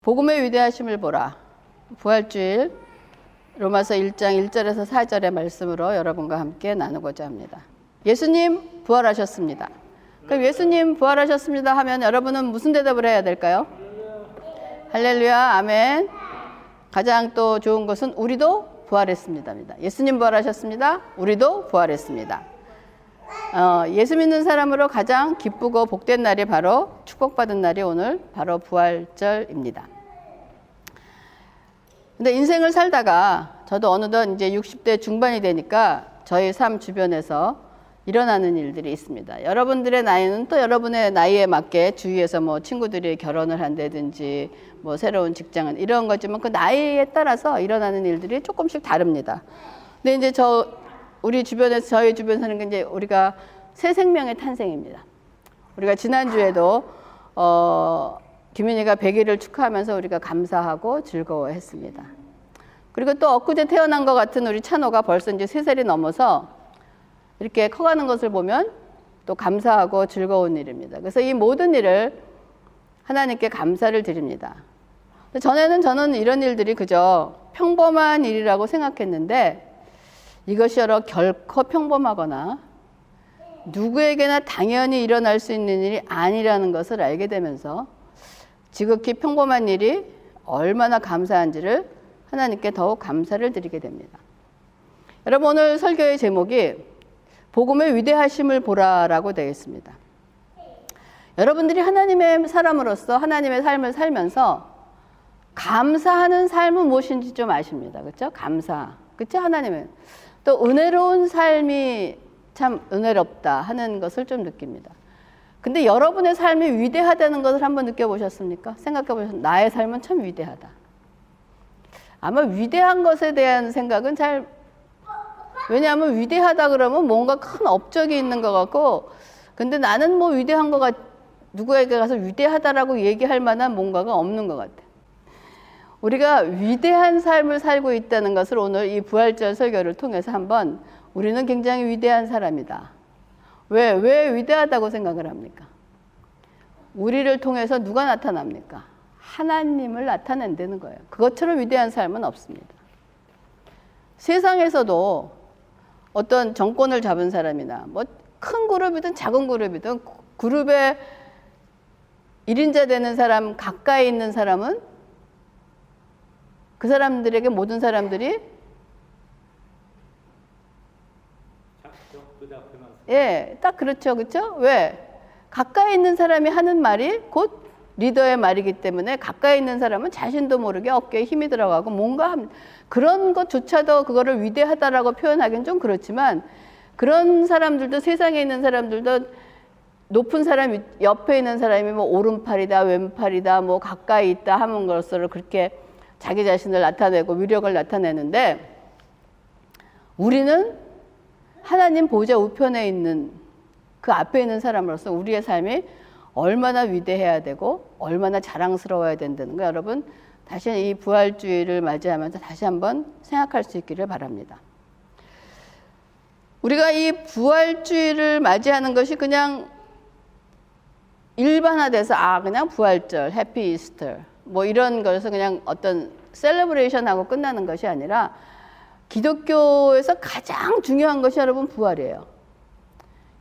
복음의 위대하심을 보라. 부활주일 로마서 1장 1절에서 4절의 말씀으로 여러분과 함께 나누고자 합니다. 예수님 부활하셨습니다. 그럼 예수님 부활하셨습니다 하면 여러분은 무슨 대답을 해야 될까요? 할렐루야, 아멘. 가장 또 좋은 것은 우리도 부활했습니다입니다. 예수님 부활하셨습니다. 우리도 부활했습니다. 예수 믿는 사람으로 가장 기쁘고 복된 날이 바로 축복받은 날이 오늘 바로 부활절입니다. 근데 인생을 살다가 저도 어느덧 이제 60대 중반이 되니까 저희 삶 주변에서 일어나는 일들이 있습니다. 여러분들의 나이는 또 여러분의 나이에 맞게 주위에서 뭐 친구들이 결혼을 한다든지 뭐 새로운 직장은 이런 거지만 그 나이에 따라서 일어나는 일들이 조금씩 다릅니다. 근데 이제 우리 주변에서 저희 주변에서는 이제 우리가 새 생명의 탄생입니다. 우리가 지난주에도 김윤희가 100일을 축하하면서 우리가 감사하고 즐거워했습니다. 그리고 또 엊그제 태어난 것 같은 우리 찬호가 벌써 이제 3살이 넘어서 이렇게 커가는 것을 보면 또 감사하고 즐거운 일입니다. 그래서 이 모든 일을 하나님께 감사를 드립니다. 전에는 저는 이런 일들이 그저 평범한 일이라고 생각했는데 이것이 결코 평범하거나 누구에게나 당연히 일어날 수 있는 일이 아니라는 것을 알게 되면서 지극히 평범한 일이 얼마나 감사한지를 하나님께 더욱 감사를 드리게 됩니다. 여러분, 오늘 설교의 제목이 복음의 위대하심을 보라라고 되어 있습니다. 여러분들이 하나님의 사람으로서 하나님의 삶을 살면서 감사하는 삶은 무엇인지 좀 아십니다. 그렇죠? 감사. 그렇죠? 하나님은 또 은혜로운 삶이 참 은혜롭다 하는 것을 좀 느낍니다. 근데 여러분의 삶이 위대하다는 것을 한번 느껴보셨습니까? 생각해보셨습니까? 나의 삶은 참 위대하다. 아마 위대한 것에 대한 생각은 왜냐하면 위대하다 그러면 뭔가 큰 업적이 있는 것 같고, 근데 나는 뭐 위대한 것 누구에게 가서 위대하다라고 얘기할 만한 뭔가가 없는 것 같아. 우리가 위대한 삶을 살고 있다는 것을 오늘 이 부활절 설교를 통해서 한번 우리는 굉장히 위대한 사람이다. 왜 위대하다고 생각을 합니까? 우리를 통해서 누가 나타납니까? 하나님을 나타낸다는 거예요. 그것처럼 위대한 삶은 없습니다. 세상에서도 어떤 정권을 잡은 사람이나 뭐 큰 그룹이든 작은 그룹이든 그룹의 1인자 되는 사람, 가까이 있는 사람은 그 사람들에게 모든 사람들이 딱 그렇죠. 그렇죠? 왜? 가까이 있는 사람이 하는 말이 곧 리더의 말이기 때문에 가까이 있는 사람은 자신도 모르게 어깨에 힘이 들어가고 뭔가 그런 것조차도 그거를 위대하다라고 표현하기는 좀 그렇지만 그런 사람들도 세상에 있는 사람들도 높은 사람 옆에 있는 사람이 뭐 오른팔이다 왼팔이다 뭐 가까이 있다 하는 것으로 그렇게 자기 자신을 나타내고 위력을 나타내는데 우리는 하나님 보좌 우편에 있는 그 앞에 있는 사람으로서 우리의 삶이 얼마나 위대해야 되고 얼마나 자랑스러워야 된다는 거 여러분 다시 이 부활주의를 맞이하면서 다시 한번 생각할 수 있기를 바랍니다. 우리가 이 부활주의를 맞이하는 것이 그냥 일반화돼서 그냥 부활절, 해피 이스터 뭐 이런 거에서 그냥 어떤 셀러브레이션하고 끝나는 것이 아니라 기독교에서 가장 중요한 것이 여러분 부활이에요.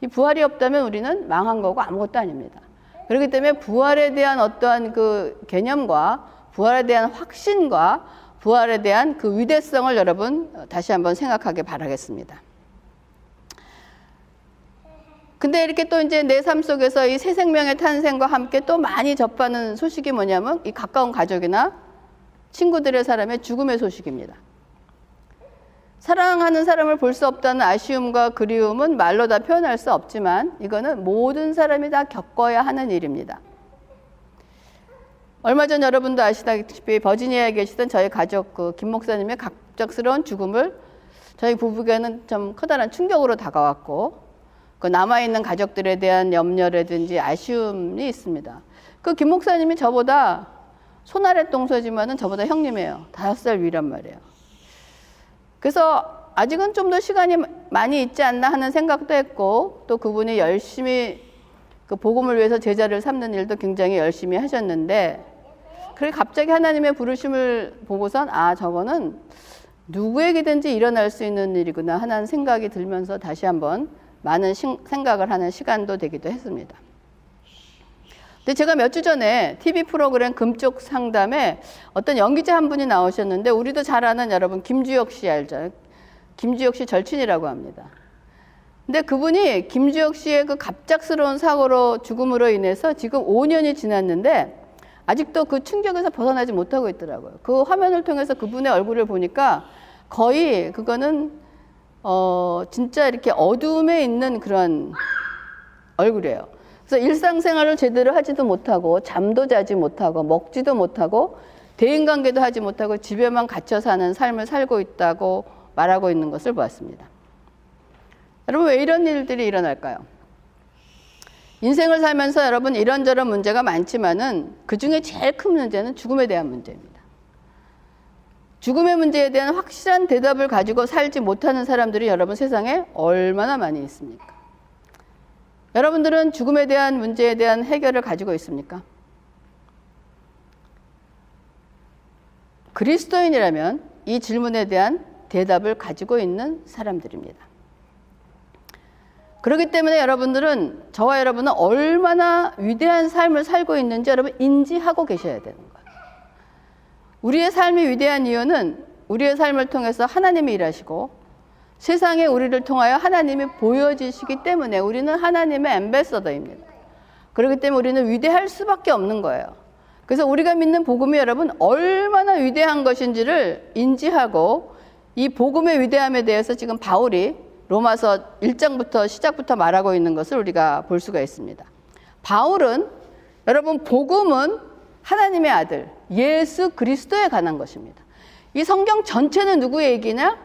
이 부활이 없다면 우리는 망한 거고 아무것도 아닙니다. 그렇기 때문에 부활에 대한 어떠한 그 개념과 부활에 대한 확신과 부활에 대한 그 위대성을 여러분 다시 한번 생각하기 바라겠습니다. 근데 이렇게 또 이제 내 삶 속에서 이 새 생명의 탄생과 함께 또 많이 접하는 소식이 뭐냐면 이 가까운 가족이나 친구들의 사람의 죽음의 소식입니다. 사랑하는 사람을 볼 수 없다는 아쉬움과 그리움은 말로 다 표현할 수 없지만 이거는 모든 사람이 다 겪어야 하는 일입니다. 얼마 전 여러분도 아시다시피 버지니아에 계시던 저희 가족 김 목사님의 갑작스러운 죽음을 저희 부부에게는 좀 커다란 충격으로 다가왔고 그 남아있는 가족들에 대한 염려라든지 아쉬움이 있습니다. 그 김 목사님이 저보다 손아래 동서지만은 저보다 형님이에요. 5살 위란 말이에요. 그래서 아직은 좀 더 시간이 많이 있지 않나 하는 생각도 했고 또 그분이 열심히 그 복음을 위해서 제자를 삼는 일도 굉장히 열심히 하셨는데 그래 갑자기 하나님의 부르심을 보고선 저거는 누구에게든지 일어날 수 있는 일이구나 하는 생각이 들면서 다시 한번 많은 생각을 하는 시간도 되기도 했습니다. 근데 제가 몇 주 전에 TV 프로그램 금쪽 상담에 어떤 연기자 한 분이 나오셨는데, 우리도 잘 아는 여러분 김주혁 씨 알죠? 김주혁 씨 절친이라고 합니다. 근데 그분이 김주혁 씨의 그 갑작스러운 사고로 죽음으로 인해서 지금 5년이 지났는데 아직도 그 충격에서 벗어나지 못하고 있더라고요. 그 화면을 통해서 그분의 얼굴을 보니까 거의 그거는 진짜 이렇게 어둠에 있는 그런 얼굴이에요. 그래서 일상생활을 제대로 하지도 못하고 잠도 자지 못하고 먹지도 못하고 대인관계도 하지 못하고 집에만 갇혀 사는 삶을 살고 있다고 말하고 있는 것을 보았습니다. 여러분, 왜 이런 일들이 일어날까요? 인생을 살면서 여러분 이런저런 문제가 많지만은 그중에 제일 큰 문제는 죽음에 대한 문제입니다. 죽음의 문제에 대한 확실한 대답을 가지고 살지 못하는 사람들이 여러분 세상에 얼마나 많이 있습니까? 여러분들은 죽음에 대한 문제에 대한 해결을 가지고 있습니까? 그리스도인이라면 이 질문에 대한 대답을 가지고 있는 사람들입니다. 그렇기 때문에 여러분들은, 저와 여러분은 얼마나 위대한 삶을 살고 있는지 여러분 인지하고 계셔야 되는 거예요. 우리의 삶이 위대한 이유는 우리의 삶을 통해서 하나님이 일하시고 세상에 우리를 통하여 하나님이 보여지시기 때문에 우리는 하나님의 앰베서더입니다. 그렇기 때문에 우리는 위대할 수밖에 없는 거예요. 그래서 우리가 믿는 복음이 여러분 얼마나 위대한 것인지를 인지하고 이 복음의 위대함에 대해서 지금 바울이 로마서 1장부터 시작부터 말하고 있는 것을 우리가 볼 수가 있습니다. 바울은 여러분 복음은 하나님의 아들 예수 그리스도에 관한 것입니다. 이 성경 전체는 누구의 얘기냐?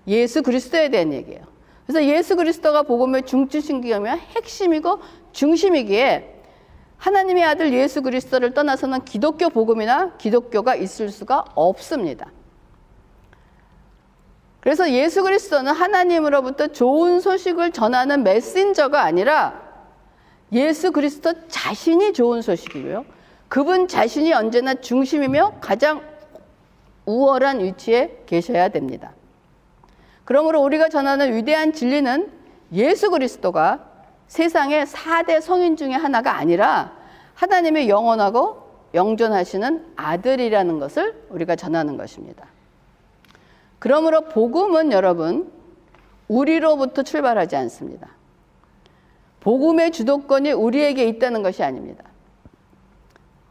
예수 그리스도에 대한 얘기예요. 그래서 예수 그리스도가 복음의 중추신기이며 핵심이고 중심이기에 하나님의 아들 예수 그리스도를 떠나서는 기독교 복음이나 기독교가 있을 수가 없습니다. 그래서 예수 그리스도는 하나님으로부터 좋은 소식을 전하는 메신저가 아니라 예수 그리스도 자신이 좋은 소식이고요. 그분 자신이 언제나 중심이며 가장 우월한 위치에 계셔야 됩니다. 그러므로 우리가 전하는 위대한 진리는 예수 그리스도가 세상의 4대 성인 중에 하나가 아니라 하나님의 영원하고 영존하시는 아들이라는 것을 우리가 전하는 것입니다. 그러므로 복음은 여러분 우리로부터 출발하지 않습니다. 복음의 주도권이 우리에게 있다는 것이 아닙니다.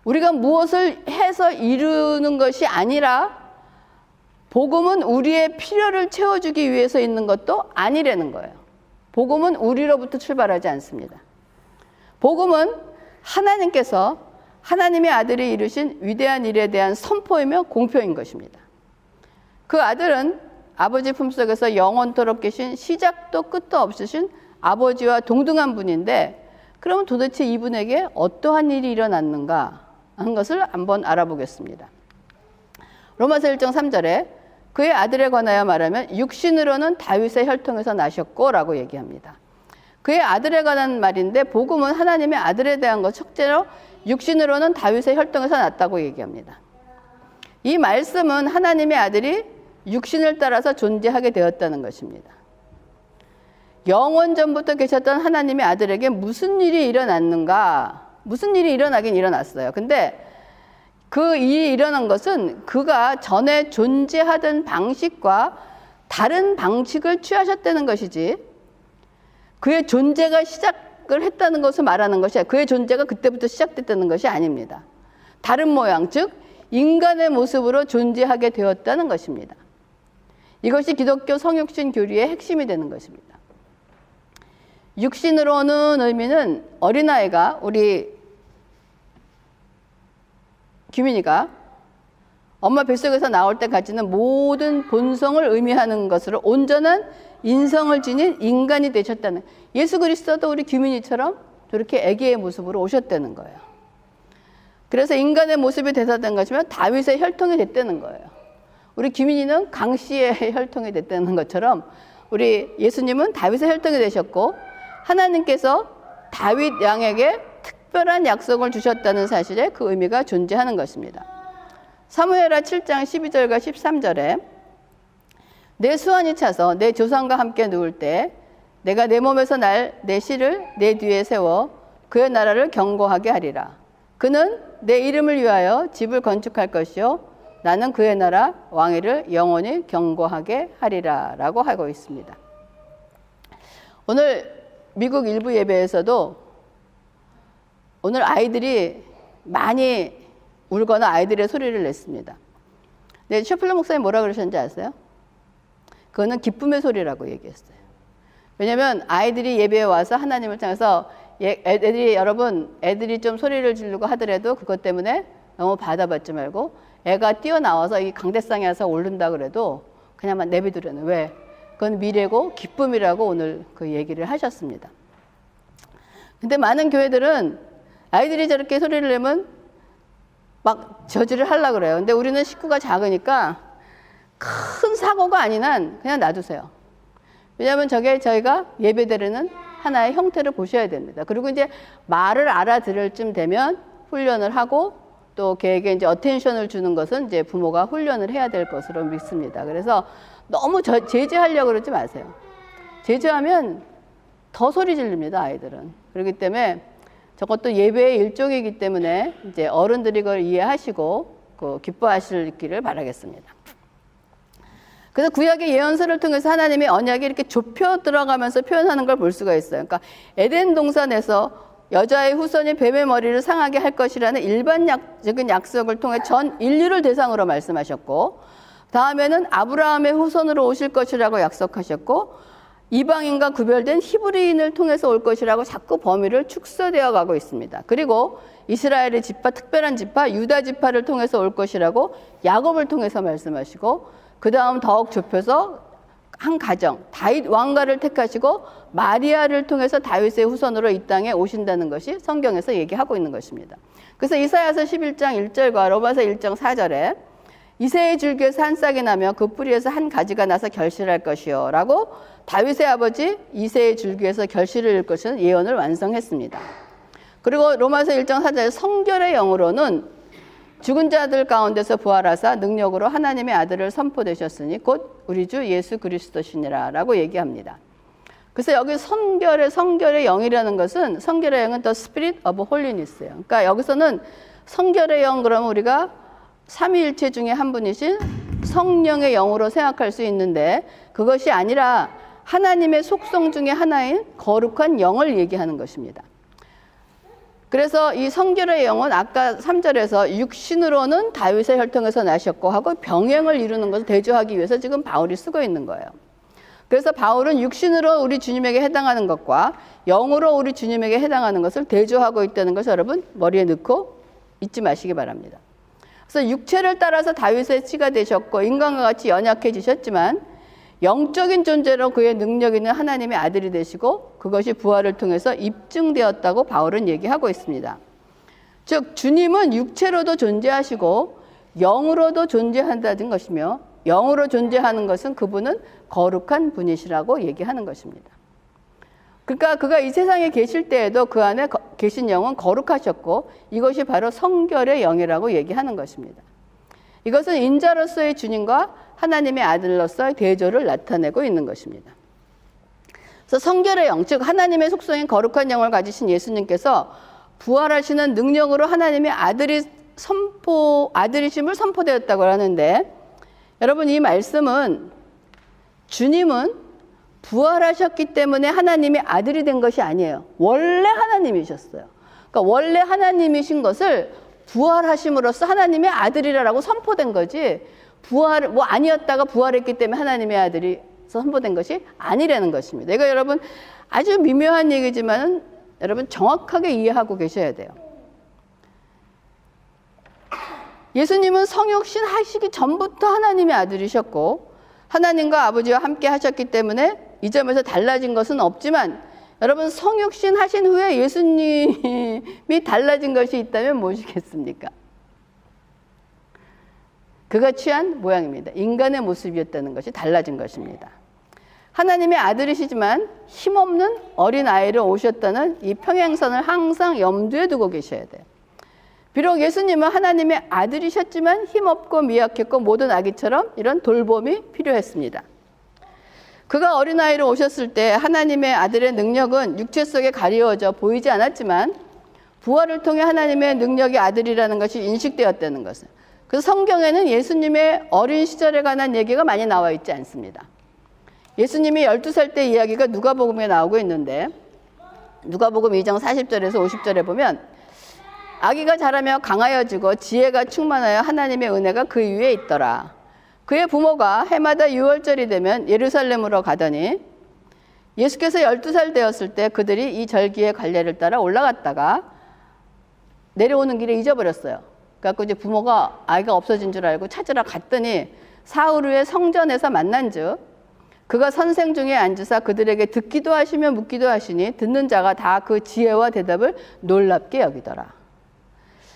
우리가 무엇을 해서 이루는 것이 아니라 복음은 우리의 필요를 채워주기 위해서 있는 것도 아니라는 거예요. 복음은 우리로부터 출발하지 않습니다. 복음은 하나님께서 하나님의 아들이 이루신 위대한 일에 대한 선포이며 공표인 것입니다. 그 아들은 아버지 품속에서 영원토록 계신 시작도 끝도 없으신 아버지와 동등한 분인데, 그러면 도대체 이분에게 어떠한 일이 일어났는가 하는 것을 한번 알아보겠습니다. 로마서 1장 3절에 그의 아들에 관하여 말하면 육신으로는 다윗의 혈통에서 나셨고 라고 얘기합니다. 그의 아들에 관한 말인데 복음은 하나님의 아들에 대한 것, 첫째로 육신으로는 다윗의 혈통에서 났다고 얘기합니다. 이 말씀은 하나님의 아들이 육신을 따라서 존재하게 되었다는 것입니다. 영원 전부터 계셨던 하나님의 아들에게 무슨 일이 일어났는가? 무슨 일이 일어나긴 일어났어요. 근데 그 일이 일어난 것은 그가 전에 존재하던 방식과 다른 방식을 취하셨다는 것이지, 그의 존재가 시작을 했다는 것을 말하는 것이 아니라 그의 존재가 그때부터 시작됐다는 것이 아닙니다. 다른 모양, 즉 인간의 모습으로 존재하게 되었다는 것입니다. 이것이 기독교 성육신 교리의 핵심이 되는 것입니다. 육신으로는 의미는 어린아이가, 우리 규민이가 엄마 뱃속에서 나올 때 가지는 모든 본성을 의미하는 것으로 온전한 인성을 지닌 인간이 되셨다는, 예수 그리스도도 우리 규민이처럼 저렇게 아기의 모습으로 오셨다는 거예요. 그래서 인간의 모습이 되셨다는 것이면 다윗의 혈통이 됐다는 거예요. 우리 규민이는 강씨의 혈통이 됐다는 것처럼 우리 예수님은 다윗의 혈통이 되셨고 하나님께서 다윗 양에게 특별한 약속을 주셨다는 사실에 그 의미가 존재하는 것입니다. 사무엘하 7장 12절과 13절에 내 수완이 차서 내 조상과 함께 누울 때 내가 내 몸에서 내 씨를 내 뒤에 세워 그의 나라를 견고하게 하리라. 그는 내 이름을 위하여 집을 건축할 것이요 나는 그의 나라 왕위를 영원히 견고하게 하리라 라고 하고 있습니다. 오늘 미국 일부 예배에서도 오늘 아이들이 많이 울거나 아이들의 소리를 냈습니다. 네, 셔플러 목사님 뭐라 그러셨는지 아세요? 그거는 기쁨의 소리라고 얘기했어요. 왜냐하면 아이들이 예배에 와서 하나님을 향해서 애들이 좀 소리를 지르고 하더라도 그것 때문에 너무 받아받지 말고 애가 뛰어나와서 이 강대상에 와서 오른다 그래도 그냥만 내비두려는. 왜? 그건 미래고 기쁨이라고 오늘 그 얘기를 하셨습니다. 근데 많은 교회들은 아이들이 저렇게 소리를 내면 막 저지를 하려고 그래요. 근데 우리는 식구가 작으니까 큰 사고가 아닌 한 그냥 놔두세요. 왜냐하면 저희가 예배드리는 하나의 형태를 보셔야 됩니다. 그리고 이제 말을 알아들을 쯤 되면 훈련을 하고 또 걔에게 이제 어텐션을 주는 것은 이제 부모가 훈련을 해야 될 것으로 믿습니다. 그래서 너무 제재하려고 그러지 마세요. 제재하면 더 소리 지릅니다, 아이들은. 그렇기 때문에 저것도 예배의 일종이기 때문에 이제 어른들이 그걸 이해하시고 기뻐하시기를 바라겠습니다. 그래서 구약의 예언서를 통해서 하나님의 언약이 이렇게 좁혀 들어가면서 표현하는 걸 볼 수가 있어요. 그러니까 에덴 동산에서 여자의 후손이 뱀의 머리를 상하게 할 것이라는 일반적인 약속을 통해 전 인류를 대상으로 말씀하셨고, 다음에는 아브라함의 후손으로 오실 것이라고 약속하셨고, 이방인과 구별된 히브리인을 통해서 올 것이라고 자꾸 범위를 축소되어 가고 있습니다. 그리고 이스라엘의 지파, 특별한 지파, 유다 지파를 통해서 올 것이라고 야곱을 통해서 말씀하시고, 그 다음 더욱 좁혀서 한 가정, 다윗 왕가를 택하시고 마리아를 통해서 다윗의 후손으로 이 땅에 오신다는 것이 성경에서 얘기하고 있는 것입니다. 그래서 이사야서 11장 1절과 로마서 1장 4절에 이새의 줄기에서 한 싹이 나며 그 뿌리에서 한 가지가 나서 결실할 것이요 라고 다윗의 아버지 이새의 줄기에서 결실을 이룰 것은 예언을 완성했습니다. 그리고 로마서 1장 4절에 성결의 영으로는 죽은 자들 가운데서 부활하사 능력으로 하나님의 아들을 선포되셨으니 곧 우리 주 예수 그리스도시니라 라고 얘기합니다. 그래서 여기 성결의 영이라는 것은, 성결의 영은 The Spirit of Holiness예요. 그러니까 여기서는 성결의 영, 그러면 우리가 삼위일체 중에 한 분이신 성령의 영으로 생각할 수 있는데, 그것이 아니라 하나님의 속성 중에 하나인 거룩한 영을 얘기하는 것입니다. 그래서 이 성결의 영은 아까 3절에서 육신으로는 다윗의 혈통에서 나셨고 하고 병행을 이루는 것을 대조하기 위해서 지금 바울이 쓰고 있는 거예요. 그래서 바울은 육신으로 우리 주님에게 해당하는 것과 영으로 우리 주님에게 해당하는 것을 대조하고 있다는 것을 여러분 머리에 넣고 잊지 마시기 바랍니다. 그래서 육체를 따라서 다윗의 씨가 되셨고 인간과 같이 연약해지셨지만 영적인 존재로 그의 능력 있는 하나님의 아들이 되시고 그것이 부활을 통해서 입증되었다고 바울은 얘기하고 있습니다. 즉 주님은 육체로도 존재하시고 영으로도 존재한다는 것이며, 영으로 존재하는 것은 그분은 거룩한 분이시라고 얘기하는 것입니다. 그러니까 그가 이 세상에 계실 때에도 그 안에 계신 영은 거룩하셨고 이것이 바로 성결의 영이라고 얘기하는 것입니다. 이것은 인자로서의 주님과 하나님의 아들로서의 대조를 나타내고 있는 것입니다. 그래서 성결의 영, 즉 하나님의 속성인 거룩한 영을 가지신 예수님께서 부활하시는 능력으로 하나님의 아들이심을 선포되었다고 하는데, 여러분 이 말씀은 주님은 부활하셨기 때문에 하나님의 아들이 된 것이 아니에요. 원래 하나님이셨어요. 그러니까 원래 하나님이신 것을 부활하심으로써 하나님의 아들이라고 선포된 거지, 아니었다가 부활했기 때문에 하나님의 아들이 선포된 것이 아니라는 것입니다. 이거 여러분 아주 미묘한 얘기지만 여러분 정확하게 이해하고 계셔야 돼요. 예수님은 성육신 하시기 전부터 하나님의 아들이셨고 하나님과 아버지와 함께 하셨기 때문에 이 점에서 달라진 것은 없지만, 여러분 성육신 하신 후에 예수님이 달라진 것이 있다면 무엇이겠습니까? 그가 취한 모양입니다. 인간의 모습이었다는 것이 달라진 것입니다. 하나님의 아들이시지만 힘없는 어린아이로 오셨다는 이 평행선을 항상 염두에 두고 계셔야 돼요. 비록 예수님은 하나님의 아들이셨지만 힘없고 미약했고 모든 아기처럼 이런 돌봄이 필요했습니다. 그가 어린아이로 오셨을 때 하나님의 아들의 능력은 육체 속에 가리워져 보이지 않았지만 부활을 통해 하나님의 능력이 아들이라는 것이 인식되었다는 것은, 그래서 성경에는 예수님의 어린 시절에 관한 얘기가 많이 나와 있지 않습니다. 예수님이 12살 때 이야기가 누가복음에 나오고 있는데 누가복음 2장 40절에서 50절에 보면 아기가 자라며 강하여지고 지혜가 충만하여 하나님의 은혜가 그 위에 있더라. 그의 부모가 해마다 6월절이 되면 예루살렘으로 가더니 예수께서 12살 되었을 때 그들이 이 절기의 관례를 따라 올라갔다가 내려오는 길에 잊어버렸어요. 그래서 이제 부모가 아이가 없어진 줄 알고 찾으러 갔더니 사흘 후에 성전에서 만난즉 그가 선생 중에 앉으사 그들에게 듣기도 하시며 묻기도 하시니 듣는 자가 다 그 지혜와 대답을 놀랍게 여기더라.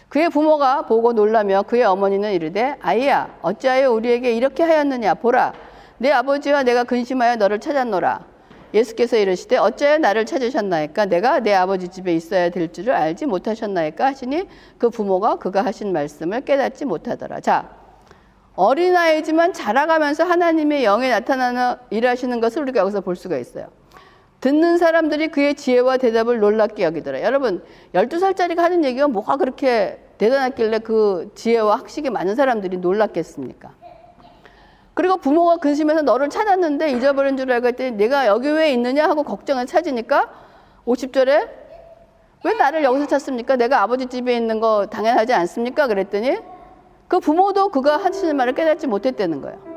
그의 부모가 보고 놀라며 그의 어머니는 이르되 아이야 어찌하여 우리에게 이렇게 하였느냐 보라 내 아버지와 내가 근심하여 너를 찾았노라. 예수께서 이르시되 어찌하여 나를 찾으셨나이까 내가 내 아버지 집에 있어야 될 줄을 알지 못하셨나이까 하시니 그 부모가 그가 하신 말씀을 깨닫지 못하더라. 자, 어린아이지만 자라가면서 하나님의 영에 나타나는 일하시는 것을 우리가 여기서 볼 수가 있어요. 듣는 사람들이 그의 지혜와 대답을 놀랍게 여기더라. 여러분 12살짜리가 하는 얘기가 뭐가 그렇게 대단했길래 그 지혜와 학식이 많은 사람들이 놀랐겠습니까? 그리고 부모가 근심해서 너를 찾았는데 잊어버린 줄 알고 했더니 내가 여기 왜 있느냐 하고 걱정을 찾으니까 50절에 왜 나를 여기서 찾습니까? 내가 아버지 집에 있는 거 당연하지 않습니까? 그랬더니 그 부모도 그가 하시는 말을 깨닫지 못했다는 거예요.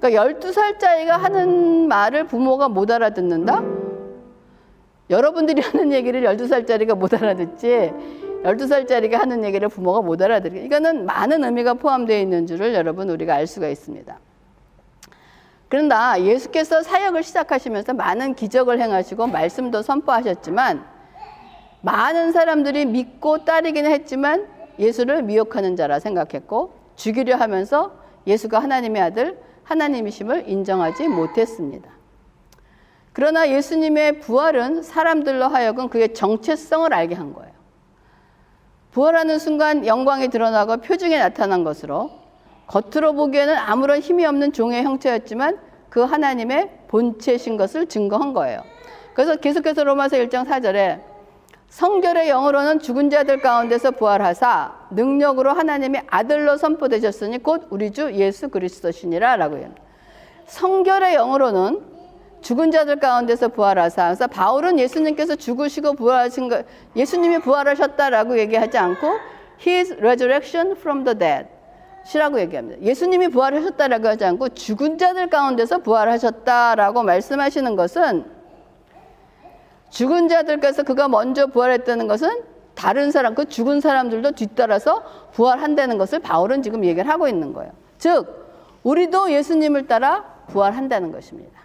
그러니까 12살짜리가 하는 말을 부모가 못 알아듣는다? 여러분들이 하는 얘기를 12살짜리가 못 알아듣지 12살짜리가 하는 얘기를 부모가 못 알아듣게. 이거는 많은 의미가 포함되어 있는 줄을 여러분 우리가 알 수가 있습니다. 그런데 예수께서 사역을 시작하시면서 많은 기적을 행하시고 말씀도 선포하셨지만 많은 사람들이 믿고 따르기는 했지만 예수를 미혹하는 자라 생각했고 죽이려 하면서 예수가 하나님의 아들 하나님이심을 인정하지 못했습니다. 그러나 예수님의 부활은 사람들로 하여금 그의 정체성을 알게 한 거예요. 부활하는 순간 영광이 드러나고 표징에 나타난 것으로 겉으로 보기에는 아무런 힘이 없는 종의 형체였지만 그 하나님의 본체신 것을 증거한 거예요. 그래서 계속해서 로마서 1장 4절에 성결의 영으로는 죽은 자들 가운데서 부활하사 능력으로 하나님의 아들로 선포되셨으니 곧 우리 주 예수 그리스도시니라 라고 해요. 성결의 영으로는 죽은 자들 가운데서 부활하사. 그래서 바울은 예수님께서 죽으시고 부활하신 것, 예수님이 부활하셨다라고 얘기하지 않고 His resurrection from the dead 이라고 얘기합니다. 예수님이 부활하셨다라고 하지 않고 죽은 자들 가운데서 부활하셨다라고 말씀하시는 것은 죽은 자들께서 그가 먼저 부활했다는 것은 다른 사람, 그 죽은 사람들도 뒤따라서 부활한다는 것을 바울은 지금 얘기를 하고 있는 거예요. 즉, 우리도 예수님을 따라 부활한다는 것입니다.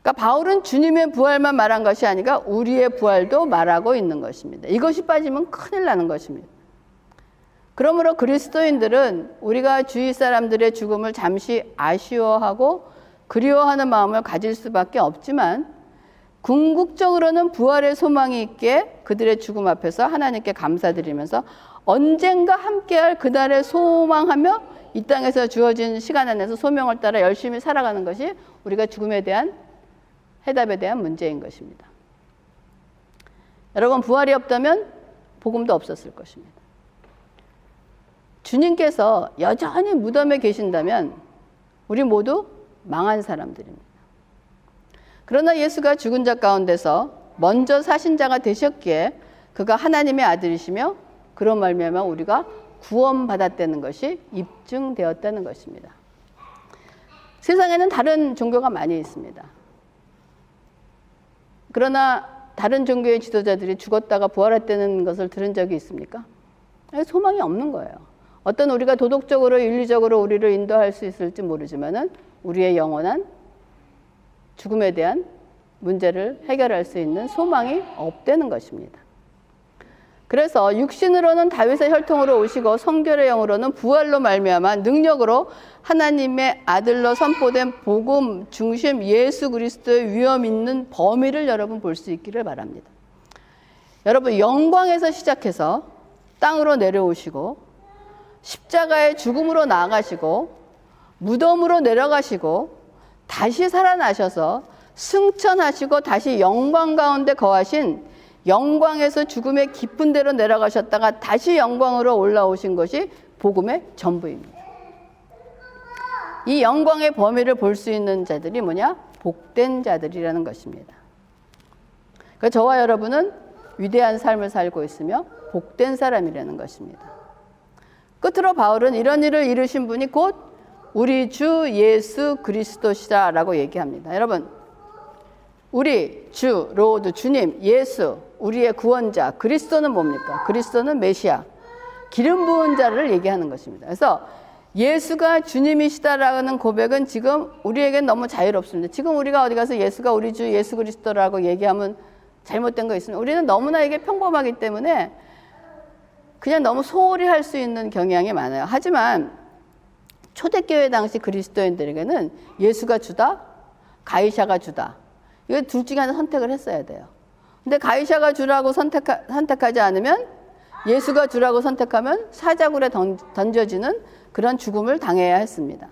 그러니까 바울은 주님의 부활만 말한 것이 아니라 우리의 부활도 말하고 있는 것입니다. 이것이 빠지면 큰일 나는 것입니다. 그러므로 그리스도인들은 우리가 주위 사람들의 죽음을 잠시 아쉬워하고 그리워하는 마음을 가질 수밖에 없지만 궁극적으로는 부활의 소망이 있게 그들의 죽음 앞에서 하나님께 감사드리면서 언젠가 함께할 그날을 소망하며 이 땅에서 주어진 시간 안에서 소명을 따라 열심히 살아가는 것이 우리가 죽음에 대한 해답에 대한 문제인 것입니다. 여러분, 부활이 없다면 복음도 없었을 것입니다. 주님께서 여전히 무덤에 계신다면 우리 모두 망한 사람들입니다. 그러나 예수가 죽은 자 가운데서 먼저 사신 자가 되셨기에 그가 하나님의 아들이시며 그런 말미암아 우리가 구원받았다는 것이 입증되었다는 것입니다. 세상에는 다른 종교가 많이 있습니다. 그러나 다른 종교의 지도자들이 죽었다가 부활했다는 것을 들은 적이 있습니까? 소망이 없는 거예요. 어떤 우리가 도덕적으로 윤리적으로 우리를 인도할 수 있을지 모르지만은 우리의 영원한 죽음에 대한 문제를 해결할 수 있는 소망이 없다는 것입니다. 그래서 육신으로는 다윗의 혈통으로 오시고 성결의 영으로는 부활로 말미암아 능력으로 하나님의 아들로 선포된 복음 중심 예수 그리스도의 위엄 있는 범위를 여러분 볼 수 있기를 바랍니다. 여러분, 영광에서 시작해서 땅으로 내려오시고 십자가의 죽음으로 나아가시고 무덤으로 내려가시고 다시 살아나셔서 승천하시고 다시 영광 가운데 거하신, 영광에서 죽음의 깊은 데로 내려가셨다가 다시 영광으로 올라오신 것이 복음의 전부입니다. 이 영광의 범위를 볼 수 있는 자들이 뭐냐? 복된 자들이라는 것입니다. 그러니까 저와 여러분은 위대한 삶을 살고 있으며 복된 사람이라는 것입니다. 끝으로 바울은 이런 일을 이루신 분이 곧 우리 주 예수 그리스도시다라고 얘기합니다. 여러분, 우리 주, 로드, 주님, 예수, 우리의 구원자, 그리스도는 뭡니까? 그리스도는 메시아, 기름 부은 자를 얘기하는 것입니다. 그래서 예수가 주님이시다라는 고백은 지금 우리에겐 너무 자유롭습니다. 지금 우리가 어디 가서 예수가 우리 주 예수 그리스도라고 얘기하면 잘못된 거 있습니다. 우리는 너무나 이게 평범하기 때문에 그냥 너무 소홀히 할 수 있는 경향이 많아요. 하지만 초대교회 당시 그리스도인들에게는 예수가 주다, 가이샤가 주다. 이거 둘 중에 하나 선택을 했어야 돼요. 근데 가이샤가 주라고 선택하지 않으면, 예수가 주라고 선택하면 사자굴에 던져지는 그런 죽음을 당해야 했습니다.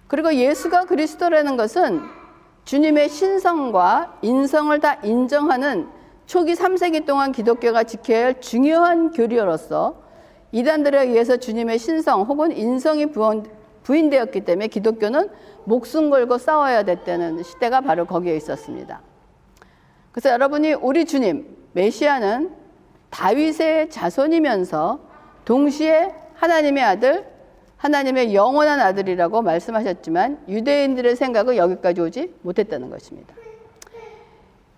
그리고 예수가 그리스도라는 것은 주님의 신성과 인성을 다 인정하는 초기 3세기 동안 기독교가 지켜야 할 중요한 교리로서 이단들에 의해서 주님의 신성 혹은 인성이 부인되었기 때문에 기독교는 목숨 걸고 싸워야 됐다는 시대가 바로 거기에 있었습니다. 그래서 여러분이 우리 주님 메시아는 다윗의 자손이면서 동시에 하나님의 아들, 하나님의 영원한 아들이라고 말씀하셨지만 유대인들의 생각은 여기까지 오지 못했다는 것입니다.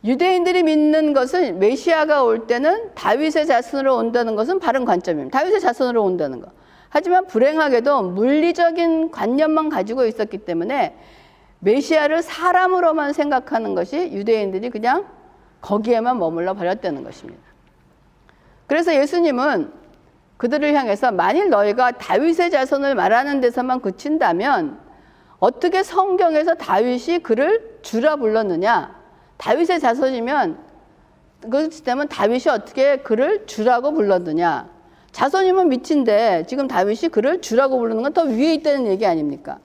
유대인들이 믿는 것은 메시아가 올 때는 다윗의 자손으로 온다는 것은 바른 관점입니다. 다윗의 자손으로 온다는 것. 하지만 불행하게도 물리적인 관념만 가지고 있었기 때문에 메시아를 사람으로만 생각하는 것이 유대인들이 그냥 거기에만 머물러 버렸다는 것입니다. 그래서 예수님은 그들을 향해서 만일 너희가 다윗의 자손을 말하는 데서만 그친다면 어떻게 성경에서 다윗이 그를 주라 불렀느냐? 다윗의 자손이면 그렇다면 다윗이 어떻게 그를 주라고 불렀느냐? 자손이면 미친데 지금 다윗이 그를 주라고 부르는 건 더 위에 있다는 얘기 아닙니까?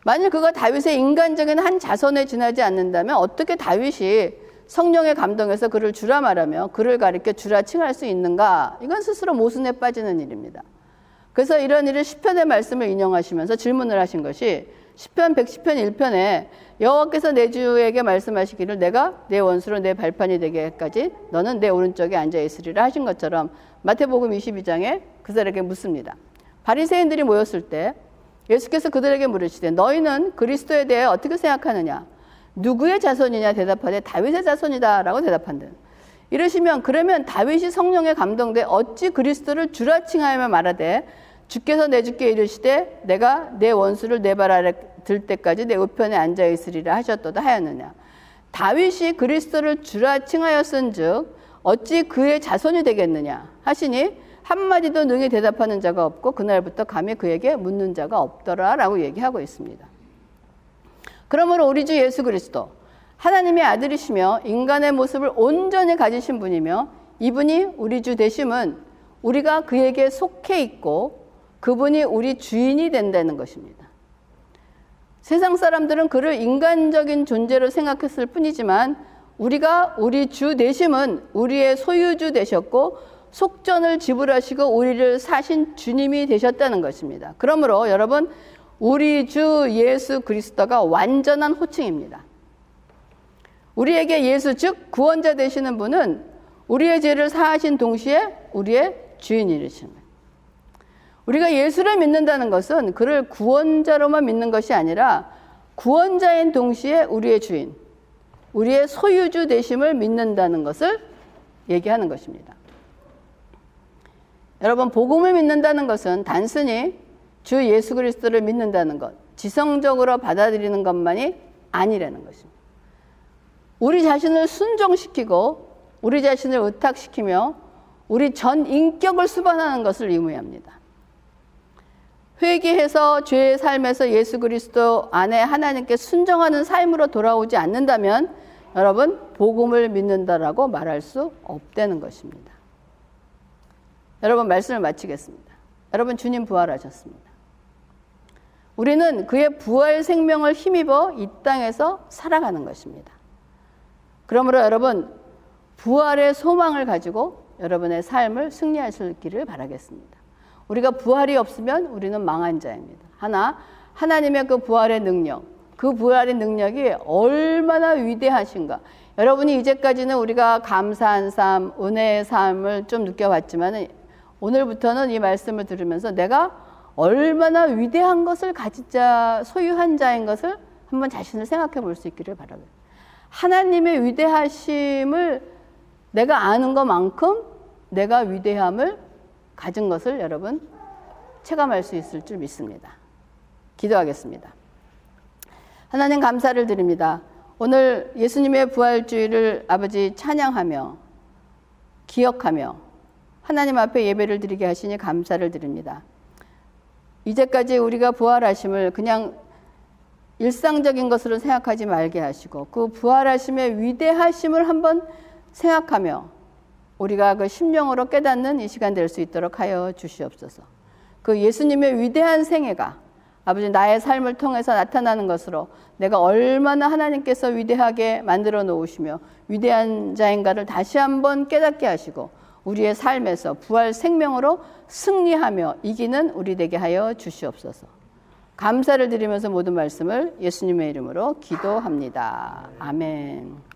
만일 그가 다윗의 인간적인 한 자손에 지나지 않는다면 어떻게 다윗이 성령의 감동에서 그를 주라 말하며 그를 가리켜 주라 칭할 수 있는가? 이건 스스로 모순에 빠지는 일입니다. 그래서 이런 일을 시편의 말씀을 인용하시면서 질문을 하신 것이 시편 110편 1편에 여호와께서 내 주에게 말씀하시기를 내가 내 원수로 내 발판이 되게까지 너는 내 오른쪽에 앉아 있으리라 하신 것처럼 마태복음 22장에 그들에게 묻습니다. 바리새인들이 모였을 때 예수께서 그들에게 물으시되 너희는 그리스도에 대해 어떻게 생각하느냐? 누구의 자손이냐 대답하되 다윗의 자손이다 라고 대답한다. 이러시면 그러면 다윗이 성령에 감동돼 어찌 그리스도를 주라 칭하며 말하되 주께서 내 주께 이르시되 내가 내 원수를 내 발 아래 들 때까지 내 우편에 앉아 있으리라 하셨도다 하였느냐. 다윗이 그리스도를 주라 칭하였은즉 어찌 그의 자손이 되겠느냐 하시니 한마디도 능히 대답하는 자가 없고 그날부터 감히 그에게 묻는 자가 없더라 라고 얘기하고 있습니다. 그러므로 우리 주 예수 그리스도 하나님의 아들이시며 인간의 모습을 온전히 가지신 분이며 이분이 우리 주 되심은 우리가 그에게 속해 있고 그분이 우리 주인이 된다는 것입니다. 세상 사람들은 그를 인간적인 존재로 생각했을 뿐이지만 우리가 우리 주 되심은 우리의 소유주 되셨고 속전을 지불하시고 우리를 사신 주님이 되셨다는 것입니다. 그러므로 여러분 우리 주 예수 그리스도가 완전한 호칭입니다. 우리에게 예수 즉 구원자 되시는 분은 우리의 죄를 사하신 동시에 우리의 주인이십니다. 우리가 예수를 믿는다는 것은 그를 구원자로만 믿는 것이 아니라 구원자인 동시에 우리의 주인, 우리의 소유주 되심을 믿는다는 것을 얘기하는 것입니다. 여러분 복음을 믿는다는 것은 단순히 주 예수 그리스도를 믿는다는 것, 지성적으로 받아들이는 것만이 아니라는 것입니다. 우리 자신을 순종시키고 우리 자신을 의탁시키며 우리 전 인격을 수반하는 것을 의미합니다. 회개해서 죄의 삶에서 예수 그리스도 안에 하나님께 순종하는 삶으로 돌아오지 않는다면 여러분 복음을 믿는다라고 말할 수 없다는 것입니다. 여러분 말씀을 마치겠습니다. 여러분 주님 부활하셨습니다. 우리는 그의 부활 생명을 힘입어 이 땅에서 살아가는 것입니다. 그러므로 여러분 부활의 소망을 가지고 여러분의 삶을 승리하시기를 바라겠습니다. 우리가 부활이 없으면 우리는 망한 자입니다. 하나님의 그 부활의 능력, 그 부활의 능력이 얼마나 위대하신가. 여러분이 이제까지는 우리가 감사한 삶, 은혜의 삶을 좀 느껴봤지만 오늘부터는 이 말씀을 들으면서 내가 얼마나 위대한 것을 가진 자, 소유한 자인 것을 한번 자신을 생각해 볼 수 있기를 바랍니다. 하나님의 위대하심을 내가 아는 것만큼 내가 위대함을 가진 것을 여러분 체감할 수 있을 줄 믿습니다. 기도하겠습니다. 하나님 감사를 드립니다. 오늘 예수님의 부활주의를 아버지 찬양하며 기억하며 하나님 앞에 예배를 드리게 하시니 감사를 드립니다. 이제까지 우리가 부활하심을 그냥 일상적인 것으로 생각하지 말게 하시고 그 부활하심의 위대하심을 한번 생각하며 우리가 그 심령으로 깨닫는 이 시간 될 수 있도록 하여 주시옵소서. 그 예수님의 위대한 생애가 아버지 나의 삶을 통해서 나타나는 것으로 내가 얼마나 하나님께서 위대하게 만들어 놓으시며 위대한 자인가를 다시 한번 깨닫게 하시고 우리의 삶에서 부활 생명으로 승리하며 이기는 우리 되게 하여 주시옵소서. 감사를 드리면서 모든 말씀을 예수님의 이름으로 기도합니다. 아멘.